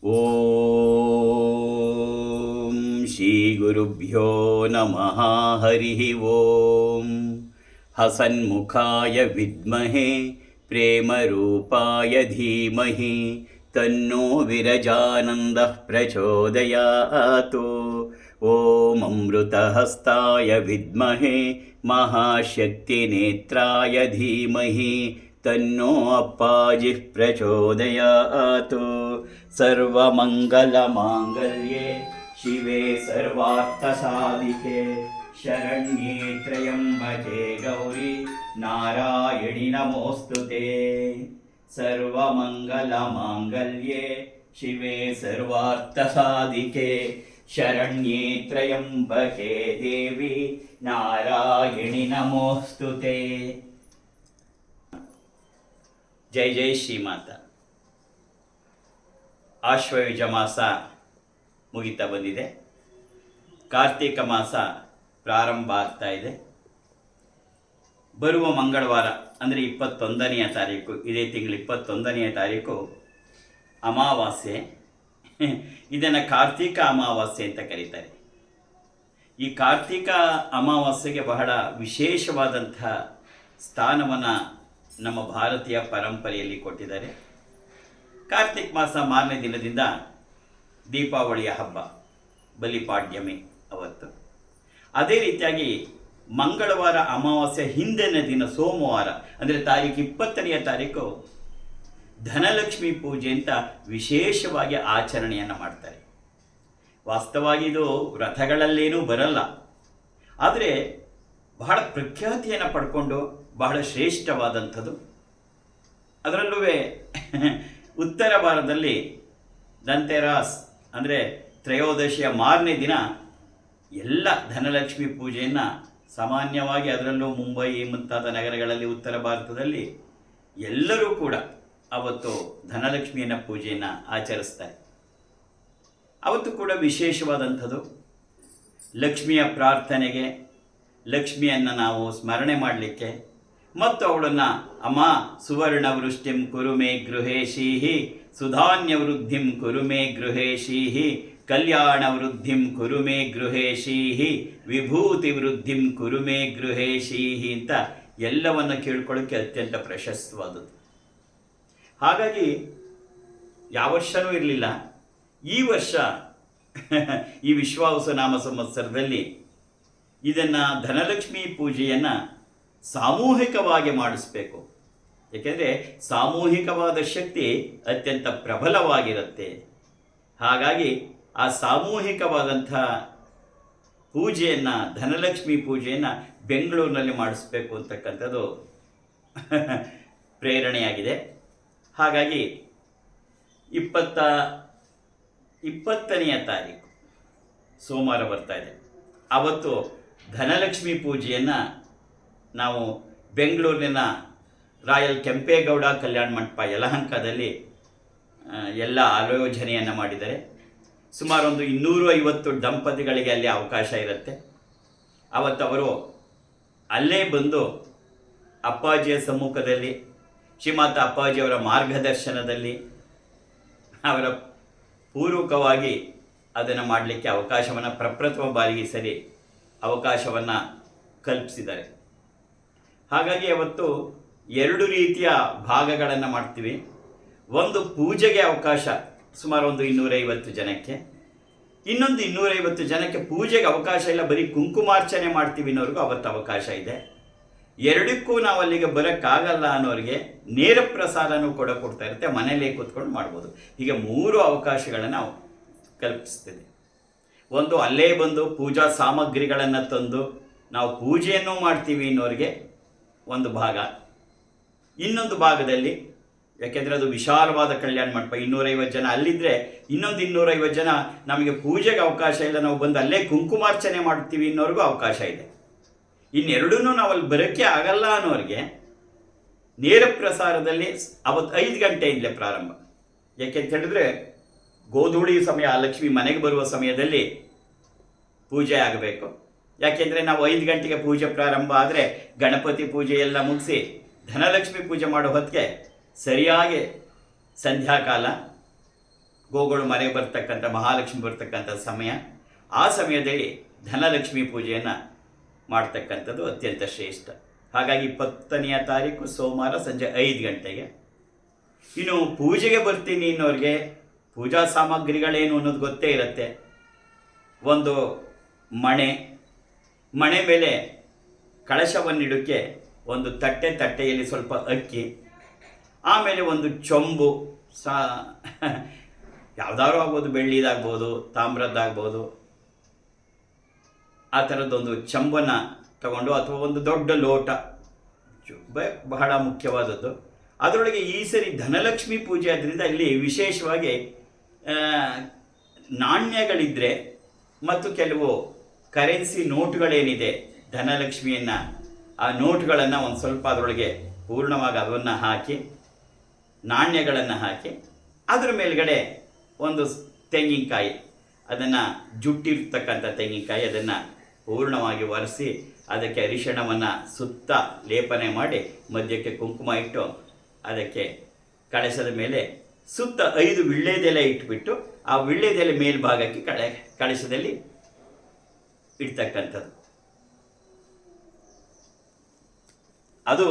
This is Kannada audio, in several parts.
ಓಂ ಶ್ರೀ ಗುರುಭ್ಯೋ ನಮಃ. ಹರಿ ಓಂ. ಹಸನ್ಮುಖಾಯ ವಿದ್ಮಹೇ ಪ್ರೇಮರೂಪಾಯ ಧೀಮಹಿ ತನ್ನೋ ವಿರಜಾನಂದಃ ಪ್ರಚೋದಯಾತ್. ಓಂ ಅಮೃತಹಸ್ತಾಯ ವಿದ್ಮಹೇ ಮಹಾಶಕ್ತಿನೇತ್ರಾಯ ಧೀಮಹಿ ತನ್ನೋ ಅಪ್ಪಾಜಿಃ ಪ್ರಚೋದಯಾತ್. ಸರ್ವಮಂಗಲಮಾಂಗಲ್ಯೆ ಶಿವೆ ಸರ್ವಾರ್ಥಸಾಧಿಕೆ ಶರಣ್ಯೇ ತ್ರ್ಯಂಬಕೆ ಗೌರಿ ನಾರಾಯಣಿ ನಮೋಸ್ತುತೆ. ಸರ್ವಮಂಗಲಮಾಂಗಲ್ಯೆ ಶಿವೆ ಸರ್ವಾರ್ಥಸಾಧಿಕೆ ಶರಣ್ಯೇ ತ್ರ್ಯಂಬಕೆ ದೇವಿ ನಾರಾಯಣಿ ನಮೋಸ್ತುತೆ. ಜೈ ಜೈ ಶ್ರೀಮಾತಾ. ಆಶ್ವಯುಜ ಮಾಸ ಮುಗಿತಾ ಬಂದಿದೆ. ಕಾರ್ತಿಕ ಮಾಸ ಪ್ರಾರಂಭ ಆಗ್ತಾ ಇದೆ. ಬರುವ ಮಂಗಳವಾರ ಅಂದರೆ 21ನೆಯ ತಾರೀಕು, ಇದೇ ತಿಂಗಳು 21ನೆಯ ತಾರೀಕು ಅಮಾವಾಸ್ಯೆ. ಇದನ್ನು ಕಾರ್ತಿಕ ಅಮಾವಾಸ್ಯೆ ಅಂತ ಕರೀತಾರೆ. ಈ ಕಾರ್ತಿಕ ಅಮಾವಾಸ್ಯೆಗೆ ಬಹಳ ವಿಶೇಷವಾದಂಥ ಸ್ಥಾನವನ್ನು ನಮ್ಮ ಭಾರತೀಯ ಪರಂಪರೆಯಲ್ಲಿ ಕೊಟ್ಟಿದ್ದಾರೆ. ಕಾರ್ತಿಕ ಮಾಸ ಮಾರನೇ ದಿನದಿಂದ ದೀಪಾವಳಿಯ ಹಬ್ಬ, ಬಲಿಪಾಡ್ಯಮಿ ಅವತ್ತು. ಅದೇ ರೀತಿಯಾಗಿ ಮಂಗಳವಾರ ಅಮಾವಾಸ್ಯೆ ಹಿಂದಿನ ದಿನ ಸೋಮವಾರ ಅಂದರೆ ತಾರೀಕು 20ನೆಯ ತಾರೀಕು ಧನಲಕ್ಷ್ಮಿ ಪೂಜೆ ಅಂತ ವಿಶೇಷವಾಗಿ ಆಚರಣೆಯನ್ನು ಮಾಡ್ತಾರೆ. ವಾಸ್ತವವಾಗಿ ಇದು ವ್ರತಗಳಲ್ಲೇನೂ ಬರಲ್ಲ, ಆದರೆ ಬಹಳ ಪ್ರಖ್ಯಾತಿಯನ್ನು ಪಡ್ಕೊಂಡು ಬಹಳ ಶ್ರೇಷ್ಠವಾದಂಥದ್ದು. ಅದರಲ್ಲೂ ಉತ್ತರ ಭಾರತದಲ್ಲಿ ದಂತೆರಾಸ್ ಅಂದರೆ ತ್ರಯೋದಶಿಯ ಮಾರನೇ ದಿನ ಎಲ್ಲ ಧನಲಕ್ಷ್ಮಿ ಪೂಜೆಯನ್ನು ಸಾಮಾನ್ಯವಾಗಿ, ಅದರಲ್ಲೂ ಮುಂಬೈ ಮುಂತಾದ ನಗರಗಳಲ್ಲಿ ಉತ್ತರ ಭಾರತದಲ್ಲಿ ಎಲ್ಲರೂ ಕೂಡ ಅವತ್ತು ಧನಲಕ್ಷ್ಮಿಯನ್ನು ಪೂಜೆಯನ್ನು ಆಚರಿಸ್ತಾರೆ. ಅವತ್ತು ಕೂಡ ವಿಶೇಷವಾದಂಥದ್ದು. ಲಕ್ಷ್ಮಿಯ ಪ್ರಾರ್ಥನೆಗೆ, ಲಕ್ಷ್ಮಿಯನ್ನು ನಾವು ಸ್ಮರಣೆ ಮಾಡಲಿಕ್ಕೆ ಮತ್ತು ಅವಳನ್ನು ಅಮ್ಮ ಸುವರ್ಣವೃಷ್ಟಿಂ ಕುರುಮೇ ಗೃಹೇಶೀಹಿ, ಸುಧಾನ್ಯವೃದ್ಧಿಂ ಕುರುಮೇ ಗೃಹೇಶೀಹಿ, ಕಲ್ಯಾಣವೃದ್ಧಿಂ ಕುರುಮೇ ಗೃಹೇಶೀಹಿ, ವಿಭೂತಿ ವೃದ್ಧಿಂ ಕುರುಮೇ ಗೃಹೇಶೀಹಿ ಅಂತ ಎಲ್ಲವನ್ನು ಕೇಳ್ಕೊಳ್ಳೋಕ್ಕೆ ಅತ್ಯಂತ ಪ್ರಶಸ್ತವಾದದ್ದು. ಹಾಗಾಗಿ ಯಾವ ವರ್ಷವೂ ಇರಲಿಲ್ಲ. ಈ ವರ್ಷ ಈ ವಿಶ್ವಾವಸು ನಾಮ ಸಂವತ್ಸರದಲ್ಲಿ ಇದನ್ನು ಧನಲಕ್ಷ್ಮಿ ಪೂಜೆಯನ್ನು ಸಾಮೂಹಿಕವಾಗಿ ಮಾಡಿಸ್ಬೇಕು. ಏಕೆಂದರೆ ಸಾಮೂಹಿಕವಾದ ಶಕ್ತಿ ಅತ್ಯಂತ ಪ್ರಬಲವಾಗಿರುತ್ತೆ. ಹಾಗಾಗಿ ಆ ಸಾಮೂಹಿಕವಾದಂಥ ಪೂಜೆಯನ್ನು, ಧನಲಕ್ಷ್ಮಿ ಪೂಜೆಯನ್ನು ಬೆಂಗಳೂರಿನಲ್ಲಿ ಮಾಡಿಸ್ಬೇಕು ಅಂತಕ್ಕಂಥದ್ದು ಪ್ರೇರಣೆಯಾಗಿದೆ. ಹಾಗಾಗಿ 20ನೆಯ ತಾರೀಕು ಸೋಮವಾರ ಬರ್ತಾ ಇದೆ. ಆವತ್ತು ಧನಲಕ್ಷ್ಮಿ ಪೂಜೆಯನ್ನು ನಾವು ಬೆಂಗಳೂರಿನ ರಾಯಲ್ ಕೆಂಪೇಗೌಡ ಕಲ್ಯಾಣ ಮಂಟಪ ಯಲಹಂಕದಲ್ಲಿ ಎಲ್ಲ ಆಲೋಚನೆಯನ್ನು ಮಾಡಿದ್ದಾರೆ. ಸುಮಾರು ಒಂದು 250 ದಂಪತಿಗಳಿಗೆ ಅಲ್ಲಿ ಅವಕಾಶ ಇರುತ್ತೆ. ಅವತ್ತು ಅವರು ಅಲ್ಲೇ ಬಂದು ಅಪ್ಪಾಜಿಯ ಸಮ್ಮುಖದಲ್ಲಿ, ಶ್ರೀಮಾತ ಅಪ್ಪಾಜಿಯವರ ಮಾರ್ಗದರ್ಶನದಲ್ಲಿ ಅವರ ಪೂರ್ವಕವಾಗಿ ಅದನ್ನು ಮಾಡಲಿಕ್ಕೆ ಅವಕಾಶವನ್ನು ಪ್ರಪ್ರಥಮ ಬಾರಿಗೆ ಸರಿ ಅವಕಾಶವನ್ನು ಕಲ್ಪಿಸಿದ್ದಾರೆ. ಹಾಗಾಗಿ ಅವತ್ತು 2 ರೀತಿಯ ಭಾಗಗಳನ್ನು ಮಾಡ್ತೀವಿ. ಒಂದು ಪೂಜೆಗೆ ಅವಕಾಶ ಸುಮಾರು ಒಂದು 250 ಜನಕ್ಕೆ, ಇನ್ನೊಂದು 250 ಜನಕ್ಕೆ ಪೂಜೆಗೆ ಅವಕಾಶ ಇಲ್ಲ, ಬರೀ ಕುಂಕುಮಾರ್ಚನೆ ಮಾಡ್ತೀವಿ ಅನ್ನೋರಿಗೂ ಅವತ್ತು ಅವಕಾಶ ಇದೆ. ಎರಡಕ್ಕೂ ನಾವು ಅಲ್ಲಿಗೆ ಬರೋಕ್ಕಾಗಲ್ಲ ಅನ್ನೋರಿಗೆ ನೇರ ಪ್ರಸಾದನೂ ಕೂಡ ಕೊಡ್ತಾ ಇರುತ್ತೆ, ಮನೆಯಲ್ಲೇ ಕೂತ್ಕೊಂಡು ಮಾಡ್ಬೋದು. ಹೀಗೆ 3 ಅವಕಾಶಗಳನ್ನು ನಾವು ಕಲ್ಪಿಸ್ತೀವಿ. ಒಂದು ಅಲ್ಲೇ ಬಂದು ಪೂಜಾ ಸಾಮಗ್ರಿಗಳನ್ನು ತಂದು ನಾವು ಪೂಜೆಯನ್ನು ಮಾಡ್ತೀವಿ ಅನ್ನೋರಿಗೆ ಒಂದು ಭಾಗ. ಇನ್ನೊಂದು ಭಾಗದಲ್ಲಿ, ಯಾಕೆಂದರೆ ಅದು ವಿಶಾಲವಾದ ಕಲ್ಯಾಣ ಮಂಟಪ, 250 ಜನ ಅಲ್ಲಿದ್ದರೆ ಇನ್ನೊಂದು 250 ಜನ ನಮಗೆ ಪೂಜೆಗೆ ಅವಕಾಶ ಇಲ್ಲ, ನಾವು ಬಂದು ಅಲ್ಲೇ ಕುಂಕುಮಾರ್ಚನೆ ಮಾಡ್ತೀವಿ ಅನ್ನೋರಿಗೂ ಅವಕಾಶ ಇದೆ. ಇನ್ನೆರಡೂ ನಾವು ಅಲ್ಲಿ ಬರೋಕ್ಕೆ ಆಗಲ್ಲ ಅನ್ನೋರಿಗೆ ನೇರ ಪ್ರಸಾರದಲ್ಲಿ ಅವತ್ತು 5 ಗಂಟೆಯಿಂದಲೇ ಪ್ರಾರಂಭ. ಯಾಕೆಂತ ಹೇಳಿದ್ರೆ ಗೋಧೂಳಿ ಸಮಯ, ಲಕ್ಷ್ಮಿ ಮನೆಗೆ ಬರುವ ಸಮಯದಲ್ಲಿ ಪೂಜೆ ಆಗಬೇಕು. ಯಾಕೆಂದರೆ ನಾವು 5 ಗಂಟೆಗೆ ಪೂಜೆ ಪ್ರಾರಂಭ ಆದರೆ ಗಣಪತಿ ಪೂಜೆ ಎಲ್ಲ ಮುಗಿಸಿ ಧನಲಕ್ಷ್ಮಿ ಪೂಜೆ ಮಾಡೋ ಹೊತ್ತಿಗೆ ಸರಿಯಾಗಿ ಸಂಧ್ಯಾಕಾಲ ಗೋಗಳು ಮನೆಗೆ ಬರ್ತಕ್ಕಂಥ ಮಹಾಲಕ್ಷ್ಮಿ ಬರ್ತಕ್ಕಂಥ ಸಮಯ. ಆ ಸಮಯದಲ್ಲಿ ಧನಲಕ್ಷ್ಮಿ ಪೂಜೆಯನ್ನು ಮಾಡ್ತಕ್ಕಂಥದ್ದು ಅತ್ಯಂತ ಶ್ರೇಷ್ಠ. ಹಾಗಾಗಿ 20ನೇ ತಾರೀಕು ಸೋಮವಾರ ಸಂಜೆ 5 ಗಂಟೆಗೆ. ಇನ್ನು ಪೂಜೆಗೆ ಬರ್ತೀನಿ ಅನ್ನೋರಿಗೆ ಪೂಜಾ ಸಾಮಗ್ರಿಗಳೇನು ಅನ್ನೋದು ಗೊತ್ತೇ ಇರುತ್ತೆ. ಒಂದು ಮಣೆ ಮೇಲೆ ಕಳಶವನ್ನಿಡೋಕ್ಕೆ ಒಂದು ತಟ್ಟೆಯಲ್ಲಿ ಸ್ವಲ್ಪ ಅಕ್ಕಿ, ಆಮೇಲೆ ಒಂದು ಚೊಂಬು ಯಾವುದಾದ್ರೂ ಆಗ್ಬೋದು, ಬೆಳ್ಳಿದಾಗ್ಬೋದು, ತಾಮ್ರದ್ದಾಗ್ಬೋದು, ಆ ಥರದ್ದೊಂದು ಚಂಬನ್ನು ತಗೊಂಡು, ಅಥವಾ ಒಂದು ದೊಡ್ಡ ಲೋಟ, ಬಹಳ ಮುಖ್ಯವಾದದ್ದು. ಅದರೊಳಗೆ ಈ ಸರಿ ಧನಲಕ್ಷ್ಮಿ ಪೂಜೆ ಆದ್ದರಿಂದ ಇಲ್ಲಿ ವಿಶೇಷವಾಗಿ ನಾಣ್ಯಗಳಿದ್ದರೆ ಮತ್ತು ಕೆಲವು ಕರೆನ್ಸಿ ನೋಟುಗಳೇನಿದೆ ಧನಲಕ್ಷ್ಮಿಯನ್ನು, ಆ ನೋಟುಗಳನ್ನು ಒಂದು ಸ್ವಲ್ಪ ಅದರೊಳಗೆ ಪೂರ್ಣವಾಗಿ ಅದನ್ನು ಹಾಕಿ, ನಾಣ್ಯಗಳನ್ನು ಹಾಕಿ, ಅದರ ಮೇಲ್ಗಡೆ ಒಂದು ತೆಂಗಿನಕಾಯಿ, ಅದನ್ನು ಜುಟ್ಟಿರ್ತಕ್ಕಂಥ ತೆಂಗಿನಕಾಯಿ, ಅದನ್ನು ಪೂರ್ಣವಾಗಿ ಒರೆಸಿ ಅದಕ್ಕೆ ಅರಿಶಿಣವನ್ನು ಸುತ್ತ ಲೇಪನೆ ಮಾಡಿ ಮಧ್ಯಕ್ಕೆ ಕುಂಕುಮ ಇಟ್ಟು ಅದಕ್ಕೆ ಕಳಶದ ಮೇಲೆ ಸುತ್ತ 5 ವಿಳ್ಳೆದೆಲೆ ಇಟ್ಬಿಟ್ಟು ಆ ವಿಳ್ಳೆದೆಲೆ ಮೇಲ್ಭಾಗಕ್ಕೆ ಕಳಶದಲ್ಲಿ ಇಡ್ತಕ್ಕಂಥದ್ದು. ಅದು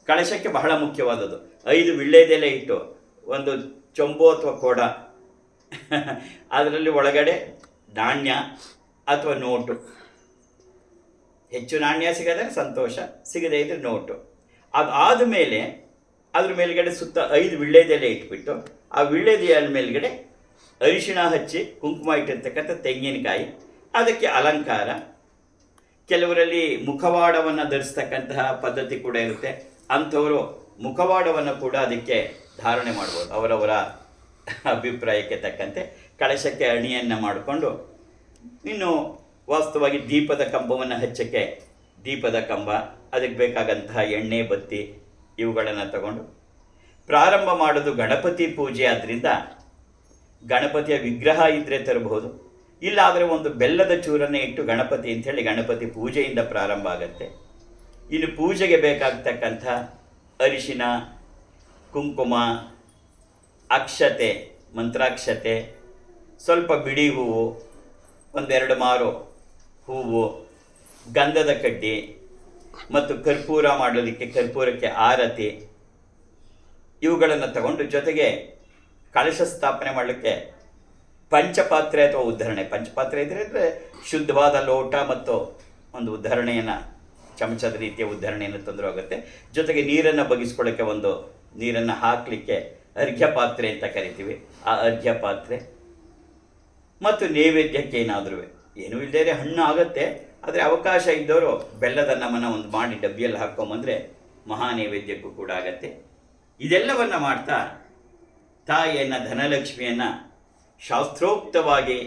ಕಳಶಕ್ಕೆ ಬಹಳ ಮುಖ್ಯವಾದದ್ದು. 5 ವಿಳ್ಳೆದೆಲೆ ಇಟ್ಟು ಒಂದು ಚೊಂಬು ಅಥವಾ ಕೊಡ, ಅದರಲ್ಲಿ ಒಳಗಡೆ ನಾಣ್ಯ ಅಥವಾ ನೋಟು, ಹೆಚ್ಚು ನಾಣ್ಯ ಸಿಗದರೆ ಸಂತೋಷ, ಸಿಗದೇ ಇದ್ದರೆ ನೋಟು. ಅದಾದ ಮೇಲೆ ಅದ್ರ ಮೇಲ್ಗಡೆ ಸುತ್ತ 5 ವಿಳ್ಳೆದೆಲೆ ಇಟ್ಬಿಟ್ಟು ಆ ವಿಳ್ಳೆದೆಲೆ ಮೇಲ್ಗಡೆ ಅರಿಶಿಣ ಹಚ್ಚಿ ಕುಂಕುಮ ಇಟ್ಟಿರ್ತಕ್ಕಂಥ ತೆಂಗಿನಕಾಯಿ, ಅದಕ್ಕೆ ಅಲಂಕಾರ. ಕೆಲವರಲ್ಲಿ ಮುಖವಾಡವನ್ನು ಧರಿಸ್ತಕ್ಕಂತಹ ಪದ್ಧತಿ ಕೂಡ ಇರುತ್ತೆ. ಅಂಥವರು ಮುಖವಾಡವನ್ನು ಕೂಡ ಅದಕ್ಕೆ ಧಾರಣೆ ಮಾಡ್ಬೋದು, ಅವರವರ ಅಭಿಪ್ರಾಯಕ್ಕೆ ತಕ್ಕಂತೆ. ಕಳಶಕ್ಕೆ ಅಣಿಯನ್ನು ಮಾಡಿಕೊಂಡು, ಇನ್ನು ವಾಸ್ತವವಾಗಿ ದೀಪದ ಕಂಬವನ್ನು ಹಚ್ಚಕ್ಕೆ ದೀಪದ ಕಂಬ, ಅದಕ್ಕೆ ಬೇಕಾದಂತಹ ಎಣ್ಣೆ ಬತ್ತಿ ಇವುಗಳನ್ನು ತಗೊಂಡು ಪ್ರಾರಂಭ ಮಾಡೋದು ಗಣಪತಿ ಪೂಜೆ. ಆದ್ದರಿಂದ ಗಣಪತಿಯ ವಿಗ್ರಹ ಇದ್ದರೆ ತರಬಹುದು, ಇಲ್ಲಾದರೆ ಒಂದು ಬೆಲ್ಲದ ಚೂರನ್ನೇ ಇಟ್ಟು ಗಣಪತಿ ಅಂಥೇಳಿ ಗಣಪತಿ ಪೂಜೆಯಿಂದ ಪ್ರಾರಂಭ ಆಗುತ್ತೆ. ಇನ್ನು ಪೂಜೆಗೆ ಬೇಕಾಗ್ತಕ್ಕಂಥ ಅರಿಶಿನ, ಕುಂಕುಮ, ಅಕ್ಷತೆ, ಮಂತ್ರಾಕ್ಷತೆ, ಸ್ವಲ್ಪ ಬಿಡಿ ಹೂವು, 1-2 ಮಾರು ಹೂವು, ಗಂಧದ ಕಡ್ಡಿ ಮತ್ತು ಕರ್ಪೂರ ಮಾಡೋದಕ್ಕೆ ಕರ್ಪೂರಕ್ಕೆ ಆರತಿ, ಇವುಗಳನ್ನು ತಗೊಂಡು, ಜೊತೆಗೆ ಕಳಶ ಸ್ಥಾಪನೆ ಮಾಡಲಿಕ್ಕೆ ಪಂಚಪಾತ್ರೆ ಅಥವಾ ಉದ್ಧರಣೆ. ಪಂಚಪಾತ್ರೆ ಇದ್ದರೆ ಶುದ್ಧವಾದ ಲೋಟ ಮತ್ತು ಒಂದು ಉದ್ಧರಣೆಯನ್ನು, ಚಮಚದ ರೀತಿಯ ಉದ್ಧರಣೆಯನ್ನು ತಂದರೂ ಆಗುತ್ತೆ. ಜೊತೆಗೆ ನೀರನ್ನು ಬಗೆಸ್ಕೊಳ್ಳೋಕ್ಕೆ ಒಂದು ನೀರನ್ನು ಹಾಕಲಿಕ್ಕೆ ಅರ್ಘ್ಯ ಪಾತ್ರೆ ಅಂತ ಕರಿತೀವಿ, ಆ ಅರ್ಘ್ಯ ಪಾತ್ರೆ. ಮತ್ತು ನೈವೇದ್ಯಕ್ಕೆ ಏನಾದರೂ ಏನೂ ಇಲ್ಲದೇ ಹಣ್ಣು ಆಗುತ್ತೆ, ಆದರೆ ಅವಕಾಶ ಇದ್ದವರು ಬೆಲ್ಲದ ಅನ್ನವನ್ನು ಒಂದು ಮಾಡಿ ಡಬ್ಬಿಯಲ್ಲಿ ಹಾಕ್ಕೊಂಬಂದರೆ ಮಹಾ ನೈವೇದ್ಯಕ್ಕೂ ಕೂಡ ಆಗತ್ತೆ. ಇದೆಲ್ಲವನ್ನು ಮಾಡ್ತಾ ತಾಯಿಯನ್ನು, ಧನಲಕ್ಷ್ಮಿಯನ್ನು ಶಾಸ್ತ್ರೋಕ್ತವಾಗಿ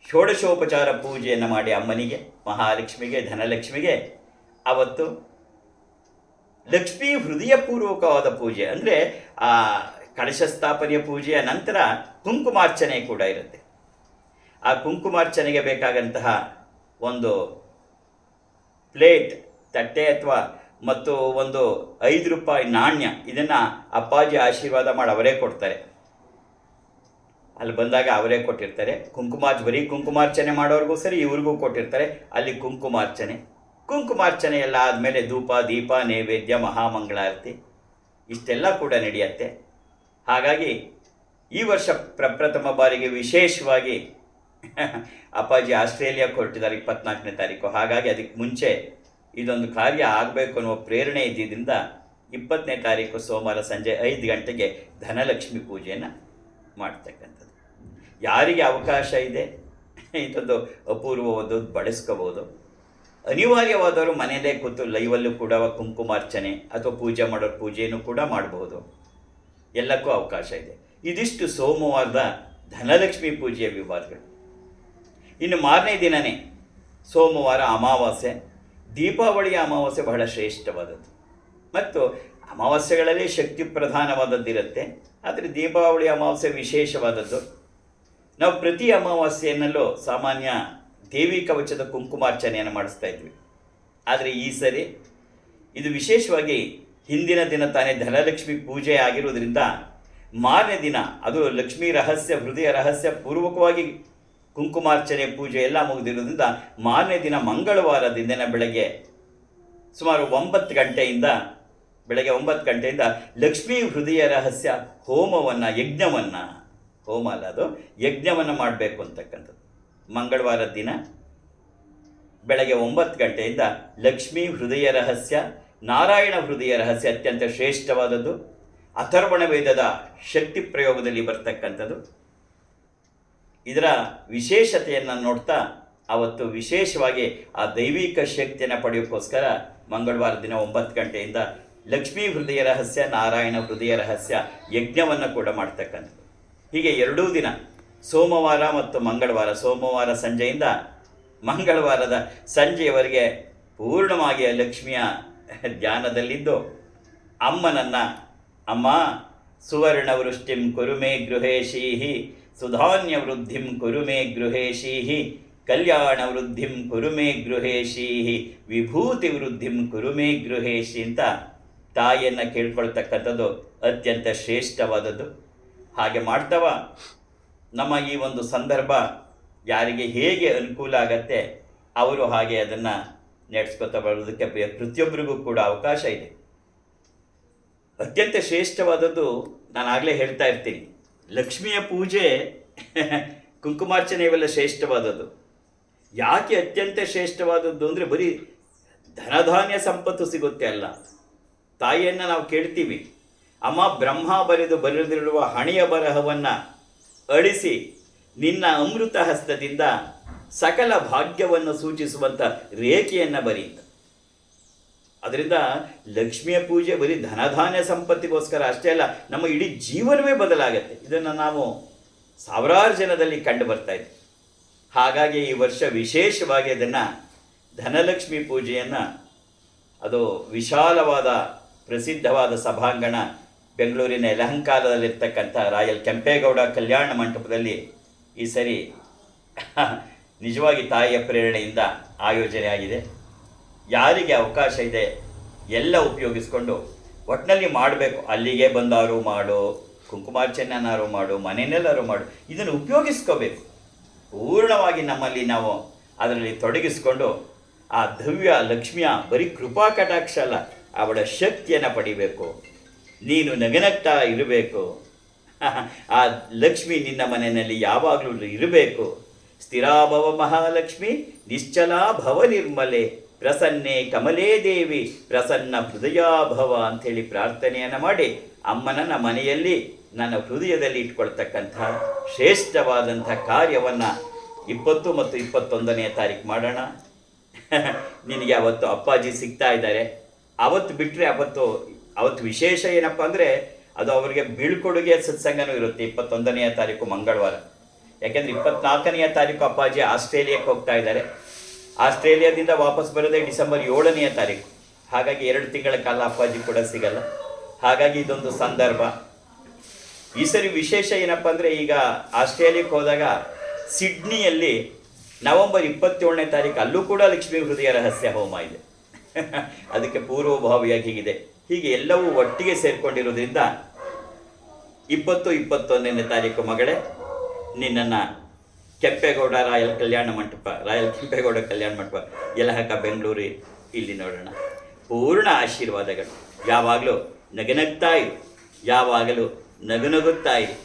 ಷೋಡಶೋಪಚಾರ ಪೂಜೆಯನ್ನು ಮಾಡಿ ಅಮ್ಮನಿಗೆ, ಮಹಾಲಕ್ಷ್ಮಿಗೆ, ಧನಲಕ್ಷ್ಮಿಗೆ ಅವತ್ತು ಲಕ್ಷ್ಮೀ ಹೃದಯಪೂರ್ವಕವಾದ ಪೂಜೆ. ಅಂದರೆ ಆ ಕಳಶ ಸ್ಥಾಪನೆಯ ಪೂಜೆಯ ನಂತರ ಕುಂಕುಮಾರ್ಚನೆ ಕೂಡ ಇರುತ್ತೆ. ಆ ಕುಂಕುಮಾರ್ಚನೆಗೆ ಬೇಕಾದಂತಹ ಒಂದು ಪ್ಲೇಟ್, ತಟ್ಟೆ ಅಥವಾ ಮತ್ತು ಒಂದು 5 ರೂಪಾಯಿ ನಾಣ್ಯ, ಇದನ್ನು ಅಪ್ಪಾಜಿ ಆಶೀರ್ವಾದ ಮಾಡಿ ಅವರೇ ಕೊಡ್ತಾರೆ. ಅಲ್ಲಿ ಬಂದಾಗ ಅವರೇ ಕೊಟ್ಟಿರ್ತಾರೆ. ಬರೀ ಕುಂಕುಮಾರ್ಚನೆ ಮಾಡೋರಿಗೂ ಸರಿ, ಇವ್ರಿಗೂ ಕೊಟ್ಟಿರ್ತಾರೆ ಅಲ್ಲಿ ಕುಂಕುಮಾರ್ಚನೆ ಎಲ್ಲ ಆದಮೇಲೆ ಧೂಪ, ದೀಪ, ನೈವೇದ್ಯ, ಮಹಾಮಂಗಳಾರತಿ ಇಷ್ಟೆಲ್ಲ ಕೂಡ ನಡೆಯುತ್ತೆ. ಹಾಗಾಗಿ ಈ ವರ್ಷ ಪ್ರಪ್ರಥಮ ಬಾರಿಗೆ ವಿಶೇಷವಾಗಿ ಅಪ್ಪಾಜಿ ಆಸ್ಟ್ರೇಲಿಯಾಕ್ಕೆ ಹೊರಟಿದ್ದಾರೆ 24ನೇ ತಾರೀಕು. ಹಾಗಾಗಿ ಅದಕ್ಕೆ ಮುಂಚೆ ಇದೊಂದು ಕಾರ್ಯ ಆಗಬೇಕು ಅನ್ನುವ ಪ್ರೇರಣೆ ಇದ್ದಿದ್ದರಿಂದ 20ನೇ ತಾರೀಕು ಸೋಮವಾರ ಸಂಜೆ 5 ಗಂಟೆಗೆ ಧನಲಕ್ಷ್ಮಿ ಪೂಜೆಯನ್ನು ಮಾಡ್ತಕ್ಕಂಥದ್ದು. ಯಾರಿಗೆ ಅವಕಾಶ ಇದೆ ಇಂಥದ್ದು ಅಪೂರ್ವವಾದ್ದು ಬಳಸ್ಕೋಬೋದು. ಅನಿವಾರ್ಯವಾದವರು ಮನೆಯಲ್ಲೇ ಕೂತು ಲೈವಲ್ಲೂ ಕೂಡ ಕುಂಕುಮಾರ್ಚನೆ ಅಥವಾ ಪೂಜೆ ಮಾಡೋರು ಪೂಜೆಯನ್ನು ಕೂಡ ಮಾಡಬಹುದು. ಎಲ್ಲಕ್ಕೂ ಅವಕಾಶ ಇದೆ. ಇದಿಷ್ಟು ಸೋಮವಾರದ ಧನಲಕ್ಷ್ಮಿ ಪೂಜೆಯ ವಿವಾದಗಳು. ಇನ್ನು ಮಾರನೇ ದಿನವೇ ಸೋಮವಾರ ಅಮಾವಾಸ್ಯೆ. ದೀಪಾವಳಿಯ ಅಮಾವಾಸ್ಯೆ ಬಹಳ ಶ್ರೇಷ್ಠವಾದದ್ದು ಮತ್ತು ಅಮಾವಾಸ್ಯೆಗಳಲ್ಲಿ ಶಕ್ತಿ ಪ್ರಧಾನವಾದದ್ದಿರುತ್ತೆ. ಆದರೆ ದೀಪಾವಳಿ ಅಮಾವಾಸ್ಯೆ ವಿಶೇಷವಾದದ್ದು. ನಾವು ಪ್ರತಿ ಅಮಾವಾಸ್ಯೆಯನ್ನಲ್ಲೂ ಸಾಮಾನ್ಯ ದೇವಿ ಕವಚದ ಕುಂಕುಮಾರ್ಚನೆಯನ್ನು ಮಾಡಿಸ್ತಾ ಇದ್ವಿ. ಆದರೆ ಈ ಸರಿ ಇದು ವಿಶೇಷವಾಗಿ ಹಿಂದಿನ ದಿನ ತಾನೇ ಧನಲಕ್ಷ್ಮಿ ಪೂಜೆ ಆಗಿರುವುದರಿಂದ ಮಾರನೇ ದಿನ ಅದು ಲಕ್ಷ್ಮೀ ರಹಸ್ಯ ಹೃದಯ ರಹಸ್ಯ ಪೂರ್ವಕವಾಗಿ ಕುಂಕುಮಾರ್ಚನೆ ಪೂಜೆ ಎಲ್ಲ ಮುಗಿದಿರೋದ್ರಿಂದ ಮಾರನೇ ದಿನ ಮಂಗಳವಾರದಿಂದ ಬೆಳಗ್ಗೆ ಸುಮಾರು 9 ಗಂಟೆಯಿಂದ ಬೆಳಗ್ಗೆ 9 ಗಂಟೆಯಿಂದ ಲಕ್ಷ್ಮೀ ಹೃದಯ ರಹಸ್ಯ ಯಜ್ಞವನ್ನು ಹೋಮ ಅಲ್ಲ ಅದು ಯಜ್ಞವನ್ನು ಮಾಡಬೇಕು ಅಂತಕ್ಕಂಥದ್ದು. ಮಂಗಳವಾರ ದಿನ ಬೆಳಗ್ಗೆ 9 ಗಂಟೆಯಿಂದ ಲಕ್ಷ್ಮೀ ಹೃದಯ ರಹಸ್ಯ, ನಾರಾಯಣ ಹೃದಯ ರಹಸ್ಯ ಅತ್ಯಂತ ಶ್ರೇಷ್ಠವಾದದ್ದು. ಅಥರ್ವಣ ವೇದದ ಶಕ್ತಿ ಪ್ರಯೋಗದಲ್ಲಿ ಬರ್ತಕ್ಕಂಥದ್ದು. ಇದರ ವಿಶೇಷತೆಯನ್ನು ನೋಡ್ತಾ ಅವತ್ತು ವಿಶೇಷವಾಗಿ ಆ ದೈವಿಕ ಶಕ್ತಿಯನ್ನು ಪಡೆಯೋಕ್ಕೋಸ್ಕರ ಮಂಗಳವಾರ ದಿನ 9 ಗಂಟೆಯಿಂದ ಲಕ್ಷ್ಮೀ ಹೃದಯ ರಹಸ್ಯ, ನಾರಾಯಣ ಹೃದಯ ರಹಸ್ಯ ಯಜ್ಞವನ್ನು ಕೂಡ ಮಾಡ್ತಕ್ಕಂಥದ್ದು. ಹೀಗೆ 2 ದಿನ ಸೋಮವಾರ ಮತ್ತು ಮಂಗಳವಾರ, ಸೋಮವಾರ ಸಂಜೆಯಿಂದ ಮಂಗಳವಾರದ ಸಂಜೆಯವರೆಗೆ ಪೂರ್ಣವಾಗಿ ಲಕ್ಷ್ಮಿಯ ಧ್ಯಾನದಲ್ಲಿದ್ದು ಅಮ್ಮನನ್ನು ಅಮ್ಮ ಸುವರ್ಣ ವೃಷ್ಟಿಂ ಕುರುಮೇ ಗೃಹೇಶೀಹಿ ಸುಧಾನ್ಯ ವೃದ್ಧಿಂ ಕುರುಮೇ ಗೃಹೇಶೀಹಿ ಕಲ್ಯಾಣ ವೃದ್ಧಿಂ ಕುರುಮೇ ಗೃಹೇಶೀಹಿ ವಿಭೂತಿ ವೃದ್ಧಿಂ ಕುರುಮೇ ಗೃಹೇಶಿ ಅಂತ ತಾಯಿಯನ್ನು ಕೇಳ್ಕೊಳ್ತಕ್ಕಂಥದ್ದು ಅತ್ಯಂತ ಶ್ರೇಷ್ಠವಾದದ್ದು. ಹಾಗೆ ಮಾಡ್ತವ ನಮ್ಮ ಈ ಒಂದು ಸಂದರ್ಭ ಯಾರಿಗೆ ಹೇಗೆ ಅನುಕೂಲ ಆಗತ್ತೆ ಅವರು ಹಾಗೆ ಅದನ್ನು ನಡೆಸ್ಕೊತಾ ಬರೋದಕ್ಕೆ ಪ್ರತಿಯೊಬ್ಬರಿಗೂ ಕೂಡ ಅವಕಾಶ ಇದೆ. ಅತ್ಯಂತ ಶ್ರೇಷ್ಠವಾದದ್ದು ನಾನು ಆಗಲೇ ಹೇಳ್ತಾ ಇರ್ತೀನಿ, ಲಕ್ಷ್ಮಿಯ ಪೂಜೆ ಕುಂಕುಮಾರ್ಚನೆ ಇವೆಲ್ಲ ಶ್ರೇಷ್ಠವಾದದ್ದು. ಯಾಕೆ ಅತ್ಯಂತ ಶ್ರೇಷ್ಠವಾದದ್ದು ಅಂದರೆ ಬರೀ ಧನಧಾನ್ಯ ಸಂಪತ್ತು ಸಿಗುತ್ತೆ ಅಲ್ಲ. ತಾಯಿಯನ್ನು ನಾವು ಕೇಳ್ತೀವಿ, ಅಮ್ಮ ಬ್ರಹ್ಮ ಬರೆದಿರುವ ಹಣೆಯ ಬರಹವನ್ನು ಅಳಿಸಿ ನಿನ್ನ ಅಮೃತ ಹಸ್ತದಿಂದ ಸಕಲ ಭಾಗ್ಯವನ್ನು ಸೂಚಿಸುವಂಥ ರೇಖೆಯನ್ನು ಬರೀತ. ಅದರಿಂದ ಲಕ್ಷ್ಮಿಯ ಪೂಜೆ ಬರೀ ಧನಧಾನ್ಯ ಸಂಪತ್ತಿಗೋಸ್ಕರ ಅಷ್ಟೇ ಅಲ್ಲ, ನಮ್ಮ ಇಡೀ ಜೀವನವೇ ಬದಲಾಗತ್ತೆ. ಇದನ್ನು ನಾವು ಸಾವಿರಾರು ಜನದಲ್ಲಿ ಕಂಡು ಬರ್ತಾ ಇದ್ದೀವಿ. ಹಾಗಾಗಿ ಈ ವರ್ಷ ವಿಶೇಷವಾಗಿ ಅದನ್ನು ಧನಲಕ್ಷ್ಮಿ ಪೂಜೆಯನ್ನು ಅದು ವಿಶಾಲವಾದ ಪ್ರಸಿದ್ಧವಾದ ಸಭಾಂಗಣ ಬೆಂಗಳೂರಿನ ಯಲಹಂಕದಲ್ಲಿರ್ತಕ್ಕಂಥ ರಾಯಲ್ ಕೆಂಪೇಗೌಡ ಕಲ್ಯಾಣ ಮಂಟಪದಲ್ಲಿ ಈ ಸರಿ ನಿಜವಾಗಿ ತಾಯಿಯ ಪ್ರೇರಣೆಯಿಂದ ಆಯೋಜನೆ ಆಗಿದೆ. ಯಾರಿಗೆ ಅವಕಾಶ ಇದೆ ಎಲ್ಲ ಉಪಯೋಗಿಸ್ಕೊಂಡು ಒಟ್ಟಿನಲ್ಲಿ ಮಾಡಬೇಕು. ಅಲ್ಲಿಗೆ ಬಂದಾರು ಮಾಡು, ಕುಂಕುಮಾರ್ಚನೆನಾರು ಮಾಡು, ಮನೆಯಲ್ಲಾರು ಮಾಡು, ಇದನ್ನು ಉಪಯೋಗಿಸ್ಕೋಬೇಕು. ಪೂರ್ಣವಾಗಿ ನಮ್ಮಲ್ಲಿ ನಾವು ಅದರಲ್ಲಿ ತೊಡಗಿಸ್ಕೊಂಡು ಆ ದಿವ್ಯ ಲಕ್ಷ್ಮಿಯ ಬರೀ ಕೃಪಾ ಕಟಾಕ್ಷ ಅಲ್ಲ, ಅವಳ ಶಕ್ತಿಯನ್ನು ಪಡಿಬೇಕು. ನೀನು ನಗನಗ್ತಾ ಇರಬೇಕು. ಆ ಲಕ್ಷ್ಮಿ ನಿನ್ನ ಮನೆಯಲ್ಲಿ ಯಾವಾಗಲೂ ಇರಬೇಕು. ಸ್ಥಿರಾಭವ ಮಹಾಲಕ್ಷ್ಮಿ ನಿಶ್ಚಲಾ ಭವ ನಿರ್ಮಲೆ ಪ್ರಸನ್ನೆ ಕಮಲೇ ದೇವಿ ಪ್ರಸನ್ನ ಹೃದಯಾಭವ ಅಂಥೇಳಿ ಪ್ರಾರ್ಥನೆಯನ್ನು ಮಾಡಿ ಅಮ್ಮನನ್ನ ಮನೆಯಲ್ಲಿ ನನ್ನ ಹೃದಯದಲ್ಲಿ ಇಟ್ಕೊಳ್ತಕ್ಕಂಥ ಶ್ರೇಷ್ಠವಾದಂಥ ಕಾರ್ಯವನ್ನು 20 ಮತ್ತು 21ನೇ ತಾರೀಕು ಮಾಡೋಣ. ನಿನಗೆ ಅವತ್ತು ಅಪ್ಪಾಜಿ ಸಿಗ್ತಾ ಇದ್ದಾರೆ. ಅವತ್ತು ಬಿಟ್ಟರೆ ಅವತ್ತು ವಿಶೇಷ ಏನಪ್ಪ ಅಂದರೆ ಅದು ಅವರಿಗೆ ಬೀಳ್ಕೊಡುಗೆ ಸತ್ಸಂಗನೂ ಇರುತ್ತೆ 21ನೇ ತಾರೀಕು ಮಂಗಳವಾರ. ಯಾಕೆಂದರೆ 24ನೇ ತಾರೀಕು ಅಪ್ಪಾಜಿ ಆಸ್ಟ್ರೇಲಿಯಾಕ್ಕೆ ಹೋಗ್ತಾ ಇದ್ದಾರೆ. ಆಸ್ಟ್ರೇಲಿಯಾದಿಂದ ವಾಪಸ್ ಬರೋದೇ ಡಿಸೆಂಬರ್ 7ನೇ ತಾರೀಕು. ಹಾಗಾಗಿ 2 ತಿಂಗಳ ಕಾಲ ಅಪ್ಪಾಜಿ ಕೂಡ ಸಿಗಲ್ಲ. ಹಾಗಾಗಿ ಇದೊಂದು ಸಂದರ್ಭ. ಈ ಸರಿ ವಿಶೇಷ ಏನಪ್ಪ ಅಂದರೆ ಈಗ ಆಸ್ಟ್ರೇಲಿಯಾಕ್ಕೆ ಹೋದಾಗ ಸಿಡ್ನಿಯಲ್ಲಿ ನವೆಂಬರ್ 27ನೇ ತಾರೀಕು ಅಲ್ಲೂ ಕೂಡ ಲಕ್ಷ್ಮೀ ಹೃದಯ ರಹಸ್ಯ ಹೋಮ ಇದೆ. ಅದಕ್ಕೆ ಪೂರ್ವಭಾವಿಯಾಗಿ ಹೀಗಿದೆ. ಹೀಗೆ ಎಲ್ಲವೂ ಒಟ್ಟಿಗೆ ಸೇರಿಕೊಂಡಿರೋದ್ರಿಂದ 20-21ನೇ ತಾರೀಕು ಮಗಳೇ ನಿನ್ನನ್ನು ಕೆಂಪೇಗೌಡ ರಾಯಲ್ ಕೆಂಪೇಗೌಡ ಕಲ್ಯಾಣ ಮಂಟಪ ಯಲಹಂಕ ಬೆಂಗಳೂರು ಇಲ್ಲಿ ನೋಡೋಣ. ಪೂರ್ಣ ಆಶೀರ್ವಾದಗಳು. ಯಾವಾಗಲೂ ನಗನಗ್ತಾ ಇರು, ಯಾವಾಗಲೂ ನಗುತ್ತಾ ಇರು.